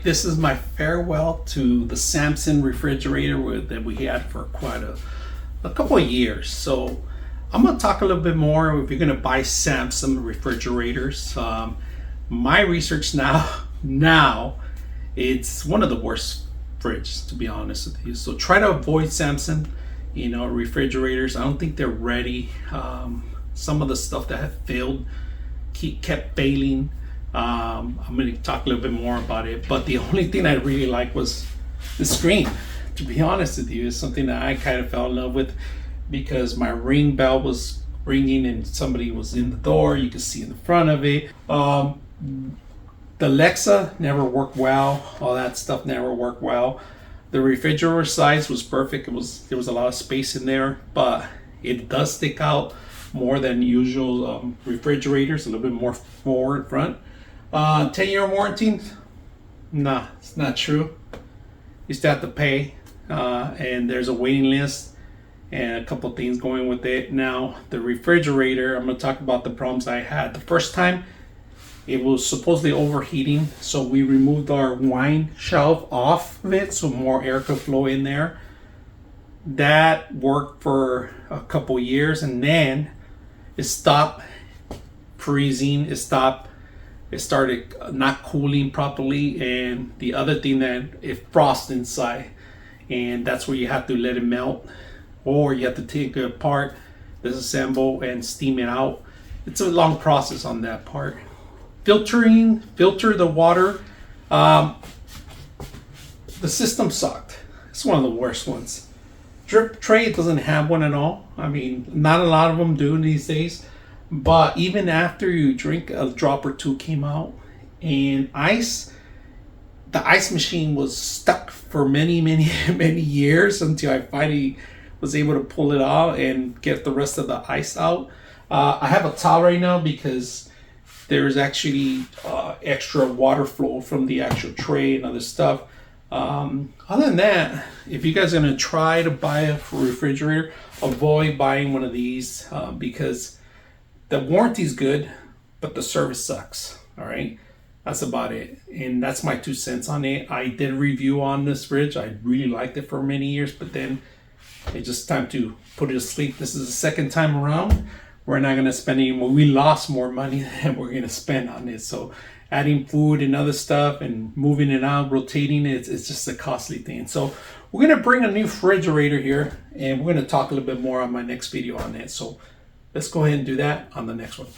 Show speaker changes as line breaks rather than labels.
This is my farewell to the Samsung refrigerator that we had for quite a couple of years. So I'm going to talk a little bit more if you're going to buy Samsung refrigerators. My research now it's one of the worst fridges, to be honest with you. So try to avoid Samsung, refrigerators. I don't think they're ready. Some of the stuff that have failed kept failing. I'm going to talk a little bit more about it, but the only thing I really liked was the screen. To be honest with you, it's something that I kind of fell in love with because my Ring bell was ringing and somebody was in the door. You could see in the front of it. The Alexa never worked well. All that stuff never worked well. The refrigerator size was perfect. There was a lot of space in there, but it does stick out more than usual refrigerators. A little bit more forward front. 10-year warranty? Nah, it's not true. You still have to pay, and there's a waiting list and a couple things going with it. Now, the refrigerator, I'm going to talk about the problems I had. The first time, it was supposedly overheating, so we removed our wine shelf off of it so more air could flow in there. That worked for a couple years, and then it stopped freezing. It started not cooling properly, and the other thing that it frosts inside, and that's where you have to let it melt, or you have to take it apart, disassemble, and steam it out. It's a long process on that part. Filter the water. The system sucked. It's one of the worst ones. Drip tray doesn't have one at all. I mean, not a lot of them do these days. But even after you drink, a drop or two came out. And the ice machine was stuck for many, many, many years until I finally was able to pull it out and get the rest of the ice out. I have a towel right now because there's actually extra water flow from the actual tray and other stuff. Other than that, if you guys are going to try to buy a refrigerator, avoid buying one of these because the warranty is good, but the service sucks. All right, that's about it, and that's my 2 cents on it. I did a review on this fridge. I really liked it for many years, but then it's just time to put it to sleep. This is the second time around. We're not gonna spend any more. We lost more money than we're gonna spend on it. So adding food and other stuff and moving it out, rotating it, it's just a costly thing. So we're gonna bring a new refrigerator here, and we're gonna talk a little bit more on my next video on it. So let's go ahead and do that on the next one.